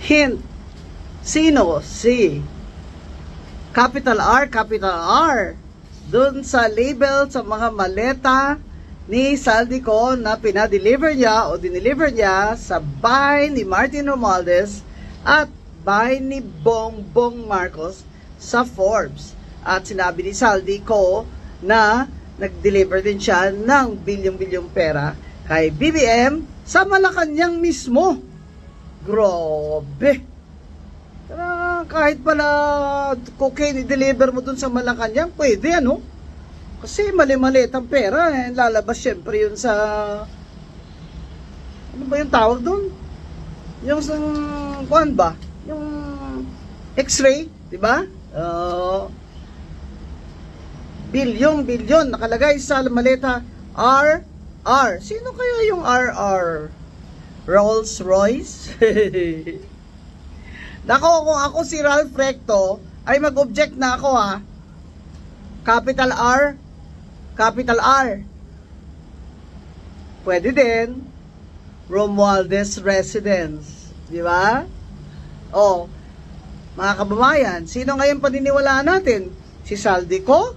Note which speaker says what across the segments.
Speaker 1: Hint. Sino? Si capital R, dun sa label sa mga maleta ni Saldico na pinadeliver niya o dineliver niya sa bahay ni Martin Romualdez at bahay ni Bongbong Marcos sa Forbes. At sinabi ni Saldico na nag-deliver din siya ng bilyong-bilyong pera kay BBM sa Malacanang mismo. Grabe! Kahit pala cocaine i-deliver mo dun sa Malacanang, pwede ano? Kasi mali-maliit ang pera, lalabas syempre yun sa... Ano ba yung tawag dun? Yung sa... Kuan ba? Yung X-ray, di ba? Bilyon nakalagay sa maleta RR. Sino kaya yung RR? Rolls Royce? Nako, kung ako si Ralph Recto, ay mag-object na ako ha. Capital R. Pwede din. Romualdez Residence. Di ba? O, mga kababayan, sino ngayon paniniwalaan natin? Si Saldico?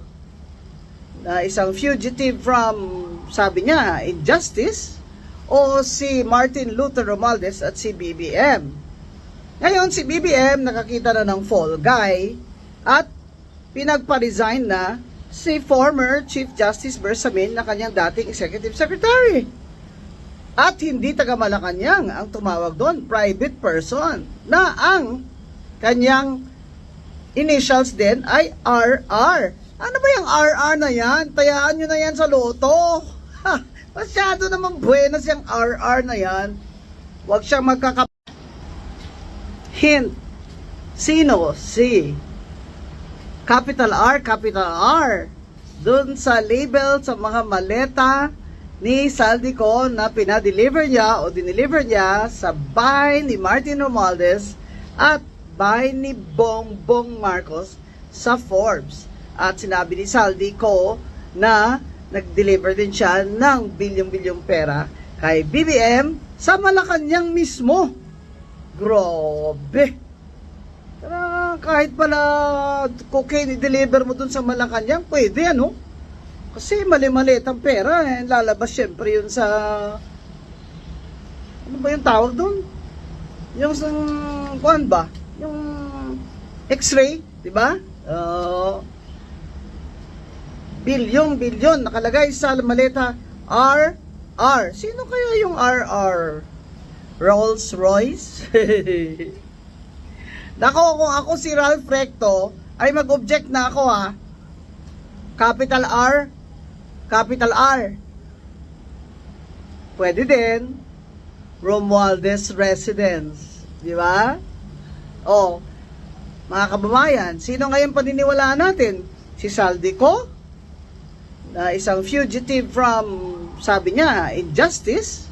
Speaker 1: Na isang fugitive from, sabi niya, injustice? O si Martin Luther Romualdez at si BBM? Ngayon, si BBM nakakita na ng fall guy at pinagpa-resign na si former Chief Justice Bersamin na kanyang dating Executive Secretary. At hindi taga Malacanang ang tumawag doon, private person, na ang kanyang initials din ay RR. Ano ba yung RR na yan? Tayaan nyo na yan sa loto. Ha, masyado naman buenas yung RR na yan. Huwag siyang Hint. Sino? Si capital R, dun sa label sa mga maleta ni Saldico na pinadeliver niya o dineliver niya sa bahay ni Martin Romualdez at bahay ni Bongbong Marcos sa Forbes. At sinabi ni Saldico na nag-deliver din siya ng bilyong-bilyong pera kay BBM sa Malacanang mismo. Grabe! Kahit pala cocaine i-deliver mo dun sa Malacanang, pwede ano? Kasi mali-maliit ang pera, lalabas syempre yun sa... Ano ba yung tawag dun? Yung sa... Kuan ba? Yung X-ray, di ba? Bilyon nakalagay sa maleta RR. Sino kaya yung RR? Rolls Royce? Nako, kung ako si Ralph Recto, ay mag-object na ako ha. Capital R. Pwede din. Romualdez Residence. Di ba? O, mga kababayan, sino ngayon paniniwalaan natin? Si Saldico? Na isang fugitive from, sabi niya, injustice?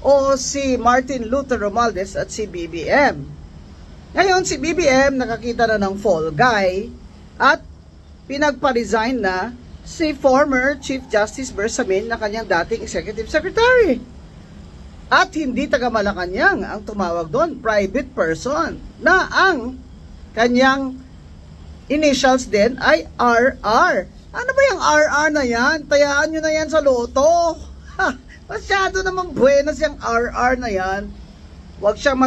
Speaker 1: O si Martin Luther Romualdez at si BBM? Ngayon, si BBM nakakita na ng fall guy at pinagpa-resign na si former Chief Justice Bersamin na kanyang dating Executive Secretary. At hindi taga Malacanang ang tumawag doon, private person, na ang kanyang initials din ay RR. Ano ba yung RR na yan? Tayaan nyo na yan sa loto. Ha, masyado naman buenas yung RR na yan. Huwag siyang